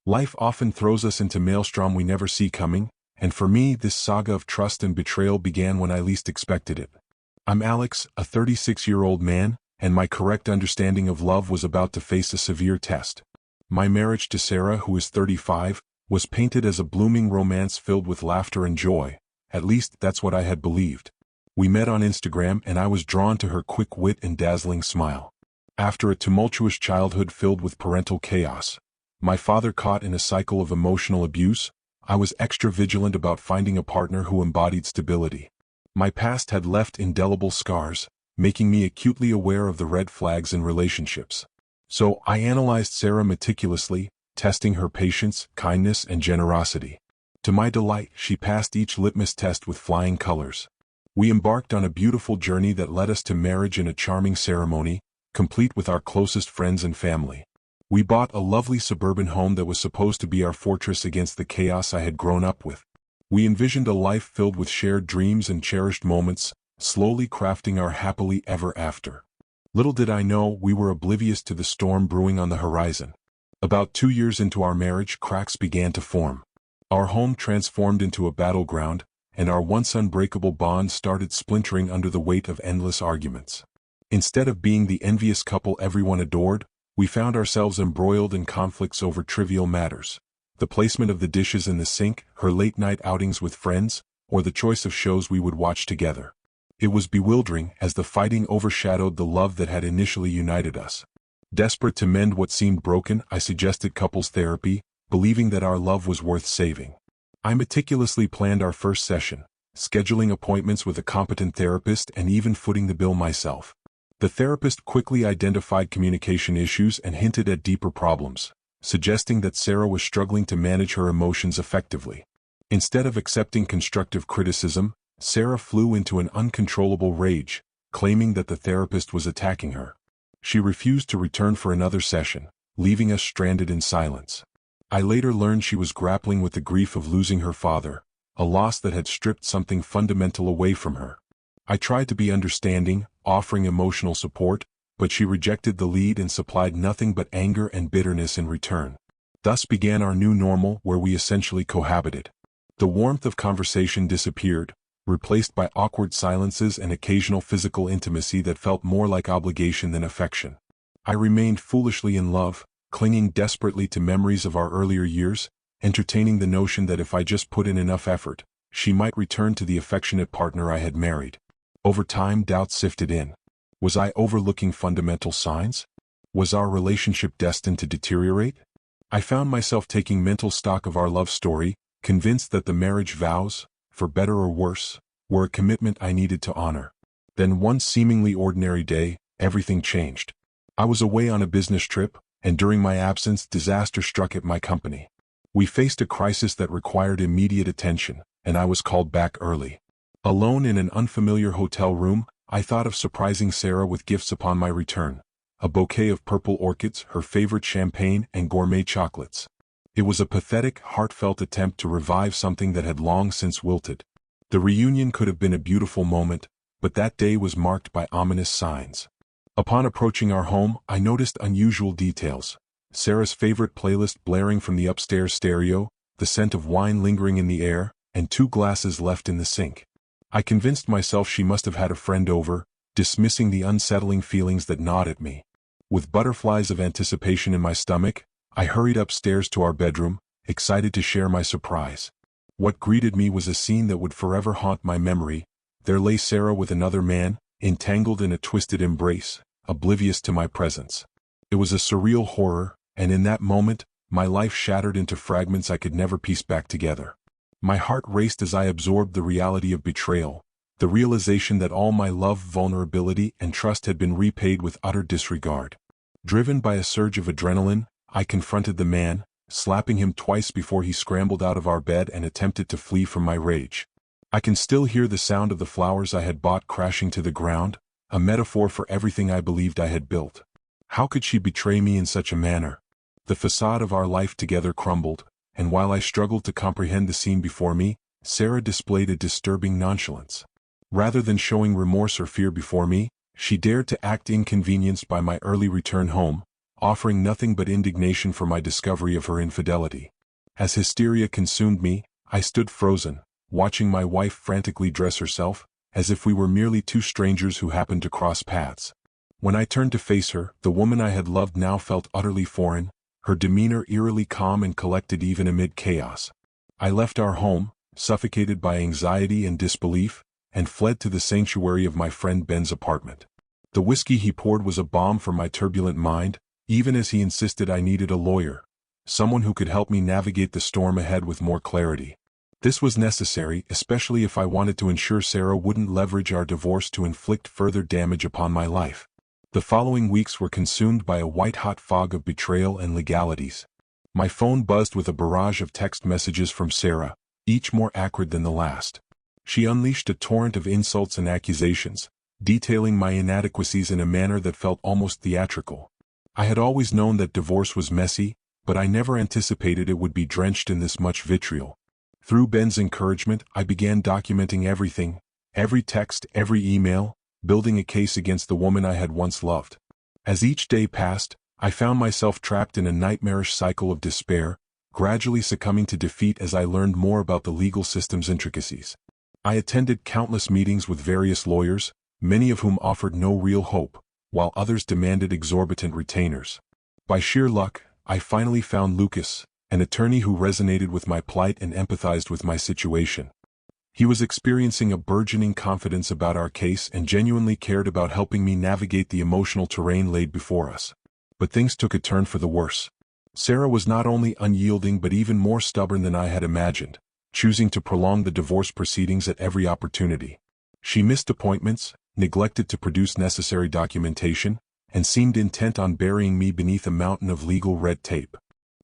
Life often throws us into maelstrom we never see coming, and for me this saga of trust and betrayal began when I least expected it. I'm Alex, a 36-year-old man, and my correct understanding of love was about to face a severe test. My marriage to Sarah, who is 35, was painted as a blooming romance filled with laughter and joy. At least that's what I had believed. We met on Instagram and I was drawn to her quick wit and dazzling smile. After a tumultuous childhood filled with parental chaos, my father caught in a cycle of emotional abuse, I was extra vigilant about finding a partner who embodied stability. My past had left indelible scars, making me acutely aware of the red flags in relationships. So I analyzed Sarah meticulously, testing her patience, kindness, and generosity. To my delight, she passed each litmus test with flying colors. We embarked on a beautiful journey that led us to marriage in a charming ceremony, complete with our closest friends and family. We bought a lovely suburban home that was supposed to be our fortress against the chaos I had grown up with. We envisioned a life filled with shared dreams and cherished moments, slowly crafting our happily ever after. Little did I know we were oblivious to the storm brewing on the horizon. About 2 years into our marriage, cracks began to form. Our home transformed into a battleground, and our once unbreakable bond started splintering under the weight of endless arguments. Instead of being the envious couple everyone adored, we found ourselves embroiled in conflicts over trivial matters. The placement of the dishes in the sink, her late-night outings with friends, or the choice of shows we would watch together. It was bewildering as the fighting overshadowed the love that had initially united us. Desperate to mend what seemed broken, I suggested couples therapy, believing that our love was worth saving. I meticulously planned our first session, scheduling appointments with a competent therapist and even footing the bill myself. The therapist quickly identified communication issues and hinted at deeper problems, suggesting that Sarah was struggling to manage her emotions effectively. Instead of accepting constructive criticism, Sarah flew into an uncontrollable rage, claiming that the therapist was attacking her. She refused to return for another session, leaving us stranded in silence. I later learned she was grappling with the grief of losing her father, a loss that had stripped something fundamental away from her. I tried to be understanding, offering emotional support, but she rejected the lead and supplied nothing but anger and bitterness in return. Thus began our new normal where we essentially cohabited. The warmth of conversation disappeared, replaced by awkward silences and occasional physical intimacy that felt more like obligation than affection. I remained foolishly in love, clinging desperately to memories of our earlier years, entertaining the notion that if I just put in enough effort, she might return to the affectionate partner I had married. Over time, doubts sifted in. Was I overlooking fundamental signs? Was our relationship destined to deteriorate? I found myself taking mental stock of our love story, convinced that the marriage vows, for better or worse, were a commitment I needed to honor. Then one seemingly ordinary day, everything changed. I was away on a business trip, and during my absence, disaster struck at my company. We faced a crisis that required immediate attention, and I was called back early. Alone in an unfamiliar hotel room, I thought of surprising Sarah with gifts upon my return. A bouquet of purple orchids, her favorite champagne, and gourmet chocolates. It was a pathetic, heartfelt attempt to revive something that had long since wilted. The reunion could have been a beautiful moment, but that day was marked by ominous signs. Upon approaching our home, I noticed unusual details. Sarah's favorite playlist blaring from the upstairs stereo, the scent of wine lingering in the air, and 2 glasses left in the sink. I convinced myself she must have had a friend over, dismissing the unsettling feelings that gnawed at me. With butterflies of anticipation in my stomach, I hurried upstairs to our bedroom, excited to share my surprise. What greeted me was a scene that would forever haunt my memory. There lay Sarah with another man, entangled in a twisted embrace, oblivious to my presence. It was a surreal horror, and in that moment, my life shattered into fragments I could never piece back together. My heart raced as I absorbed the reality of betrayal, the realization that all my love, vulnerability, and trust had been repaid with utter disregard. Driven by a surge of adrenaline, I confronted the man, slapping him twice before he scrambled out of our bed and attempted to flee from my rage. I can still hear the sound of the flowers I had bought crashing to the ground, a metaphor for everything I believed I had built. How could she betray me in such a manner? The facade of our life together crumbled, and while I struggled to comprehend the scene before me, Sarah displayed a disturbing nonchalance. Rather than showing remorse or fear before me, she dared to act inconvenienced by my early return home, offering nothing but indignation for my discovery of her infidelity. As hysteria consumed me, I stood frozen, watching my wife frantically dress herself, as if we were merely two strangers who happened to cross paths. When I turned to face her, the woman I had loved now felt utterly foreign, her demeanor eerily calm and collected even amid chaos. I left our home, suffocated by anxiety and disbelief, and fled to the sanctuary of my friend Ben's apartment. The whiskey he poured was a balm for my turbulent mind, even as he insisted I needed a lawyer, someone who could help me navigate the storm ahead with more clarity. This was necessary, especially if I wanted to ensure Sarah wouldn't leverage our divorce to inflict further damage upon my life. The following weeks were consumed by a white-hot fog of betrayal and legalities. My phone buzzed with a barrage of text messages from Sarah, each more acrid than the last. She unleashed a torrent of insults and accusations, detailing my inadequacies in a manner that felt almost theatrical. I had always known that divorce was messy, but I never anticipated it would be drenched in this much vitriol. Through Ben's encouragement, I began documenting everything, every text, every email, building a case against the woman I had once loved. As each day passed, I found myself trapped in a nightmarish cycle of despair, gradually succumbing to defeat as I learned more about the legal system's intricacies. I attended countless meetings with various lawyers, many of whom offered no real hope, while others demanded exorbitant retainers. By sheer luck, I finally found Lucas, an attorney who resonated with my plight and empathized with my situation. He was experiencing a burgeoning confidence about our case and genuinely cared about helping me navigate the emotional terrain laid before us. But things took a turn for the worse. Sarah was not only unyielding but even more stubborn than I had imagined, choosing to prolong the divorce proceedings at every opportunity. She missed appointments, neglected to produce necessary documentation, and seemed intent on burying me beneath a mountain of legal red tape.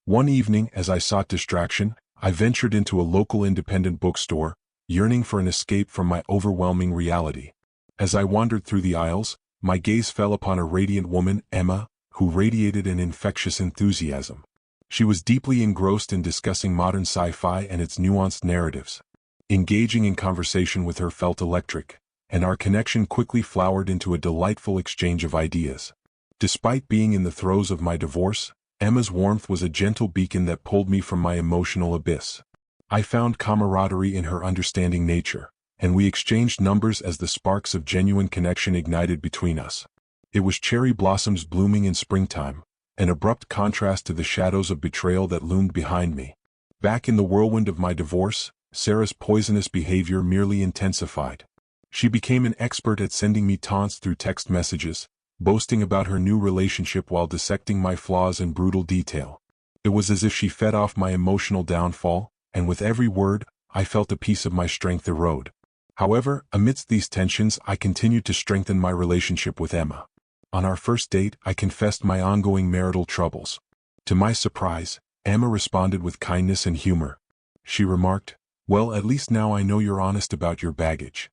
One evening, as I sought distraction, I ventured into a local independent bookstore, yearning for an escape from my overwhelming reality. As I wandered through the aisles, my gaze fell upon a radiant woman, Emma, who radiated an infectious enthusiasm. She was deeply engrossed in discussing modern sci-fi and its nuanced narratives. Engaging in conversation with her felt electric, and our connection quickly flowered into a delightful exchange of ideas. Despite being in the throes of my divorce, Emma's warmth was a gentle beacon that pulled me from my emotional abyss. I found camaraderie in her understanding nature, and we exchanged numbers as the sparks of genuine connection ignited between us. It was cherry blossoms blooming in springtime, an abrupt contrast to the shadows of betrayal that loomed behind me. Back in the whirlwind of my divorce, Sarah's poisonous behavior merely intensified. She became an expert at sending me taunts through text messages, boasting about her new relationship while dissecting my flaws in brutal detail. It was as if she fed off my emotional downfall, and with every word, I felt a piece of my strength erode. However, amidst these tensions, I continued to strengthen my relationship with Emma. On our first date, I confessed my ongoing marital troubles. To my surprise, Emma responded with kindness and humor. She remarked, "Well, at least now I know you're honest about your baggage."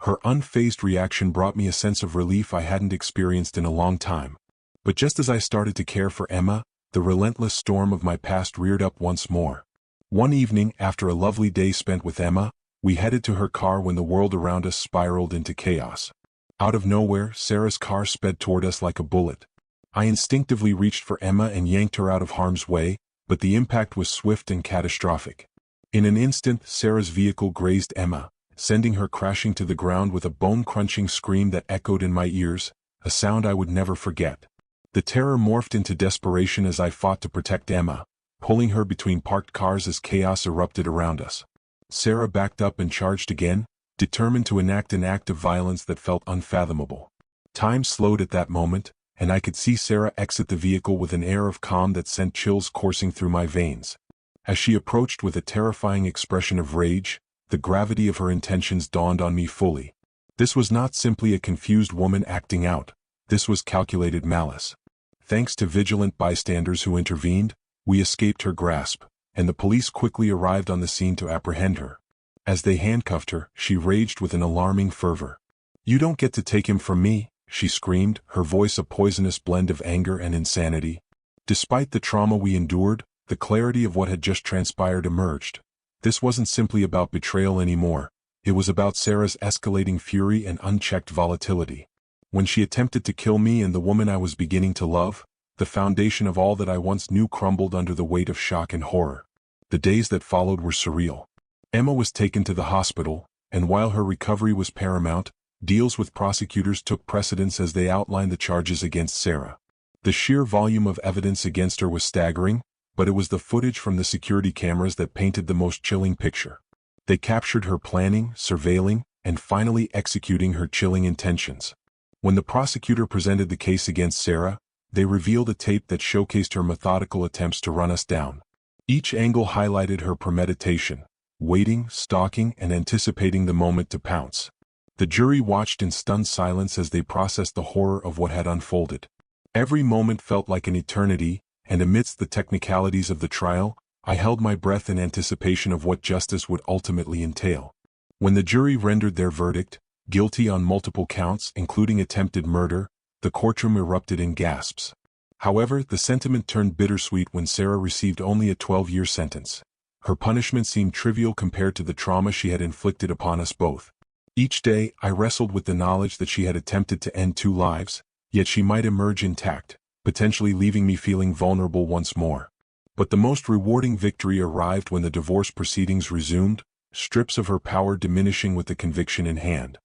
Her unfazed reaction brought me a sense of relief I hadn't experienced in a long time. But just as I started to care for Emma, the relentless storm of my past reared up once more. One evening, after a lovely day spent with Emma, we headed to her car when the world around us spiraled into chaos. Out of nowhere, Sarah's car sped toward us like a bullet. I instinctively reached for Emma and yanked her out of harm's way, but the impact was swift and catastrophic. In an instant, Sarah's vehicle grazed Emma, sending her crashing to the ground with a bone-crunching scream that echoed in my ears, a sound I would never forget. The terror morphed into desperation as I fought to protect Emma, pulling her between parked cars as chaos erupted around us. Sarah backed up and charged again, determined to enact an act of violence that felt unfathomable. Time slowed at that moment, and I could see Sarah exit the vehicle with an air of calm that sent chills coursing through my veins. As she approached with a terrifying expression of rage, the gravity of her intentions dawned on me fully. This was not simply a confused woman acting out, this was calculated malice. Thanks to vigilant bystanders who intervened, we escaped her grasp, and the police quickly arrived on the scene to apprehend her. As they handcuffed her, she raged with an alarming fervor. "You don't get to take him from me," she screamed, her voice a poisonous blend of anger and insanity. Despite the trauma we endured, the clarity of what had just transpired emerged. This wasn't simply about betrayal anymore, it was about Sarah's escalating fury and unchecked volatility. When she attempted to kill me and the woman I was beginning to love, the foundation of all that I once knew crumbled under the weight of shock and horror. The days that followed were surreal. Emma was taken to the hospital, and while her recovery was paramount, deals with prosecutors took precedence as they outlined the charges against Sarah. The sheer volume of evidence against her was staggering, but it was the footage from the security cameras that painted the most chilling picture. They captured her planning, surveilling, and finally executing her chilling intentions. When the prosecutor presented the case against Sarah, they revealed a tape that showcased her methodical attempts to run us down. Each angle highlighted her premeditation, waiting, stalking, and anticipating the moment to pounce. The jury watched in stunned silence as they processed the horror of what had unfolded. Every moment felt like an eternity, and amidst the technicalities of the trial, I held my breath in anticipation of what justice would ultimately entail. When the jury rendered their verdict, guilty on multiple counts including attempted murder, the courtroom erupted in gasps. However, the sentiment turned bittersweet when Sarah received only a 12-year sentence. Her punishment seemed trivial compared to the trauma she had inflicted upon us both. Each day, I wrestled with the knowledge that she had attempted to end 2 lives, yet she might emerge intact, potentially leaving me feeling vulnerable once more. But the most rewarding victory arrived when the divorce proceedings resumed, strips of her power diminishing with the conviction in hand.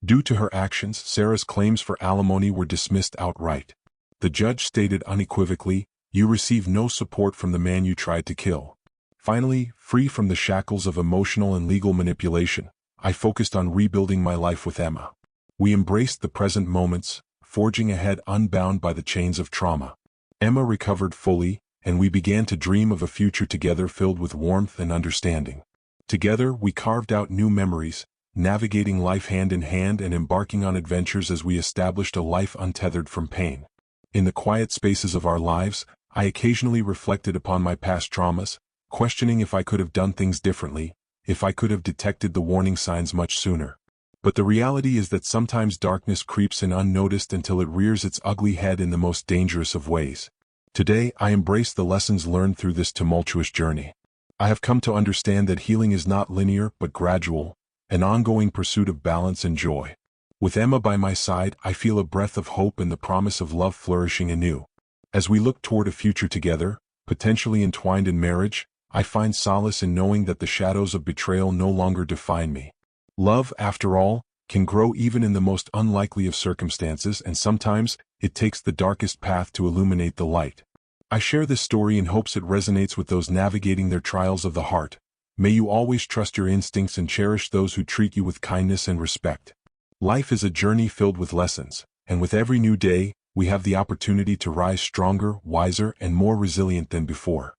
Due to her actions, Sarah's claims for alimony were dismissed outright. The judge stated unequivocally, "You receive no support from the man you tried to kill." Finally, free from the shackles of emotional and legal manipulation, I focused on rebuilding my life with Emma. We embraced the present moments, forging ahead unbound by the chains of trauma. Emma recovered fully, and we began to dream of a future together filled with warmth and understanding. Together, we carved out new memories, navigating life hand in hand and embarking on adventures as we established a life untethered from pain. In the quiet spaces of our lives, I occasionally reflected upon my past traumas, questioning if I could have done things differently, if I could have detected the warning signs much sooner. But the reality is that sometimes darkness creeps in unnoticed until it rears its ugly head in the most dangerous of ways. Today, I embrace the lessons learned through this tumultuous journey. I have come to understand that healing is not linear but gradual, an ongoing pursuit of balance and joy. With Emma by my side, I feel a breath of hope and the promise of love flourishing anew. As we look toward a future together, potentially entwined in marriage, I find solace in knowing that the shadows of betrayal no longer define me. Love, after all, can grow even in the most unlikely of circumstances, and sometimes, it takes the darkest path to illuminate the light. I share this story in hopes it resonates with those navigating their trials of the heart. May you always trust your instincts and cherish those who treat you with kindness and respect. Life is a journey filled with lessons, and with every new day, we have the opportunity to rise stronger, wiser, and more resilient than before.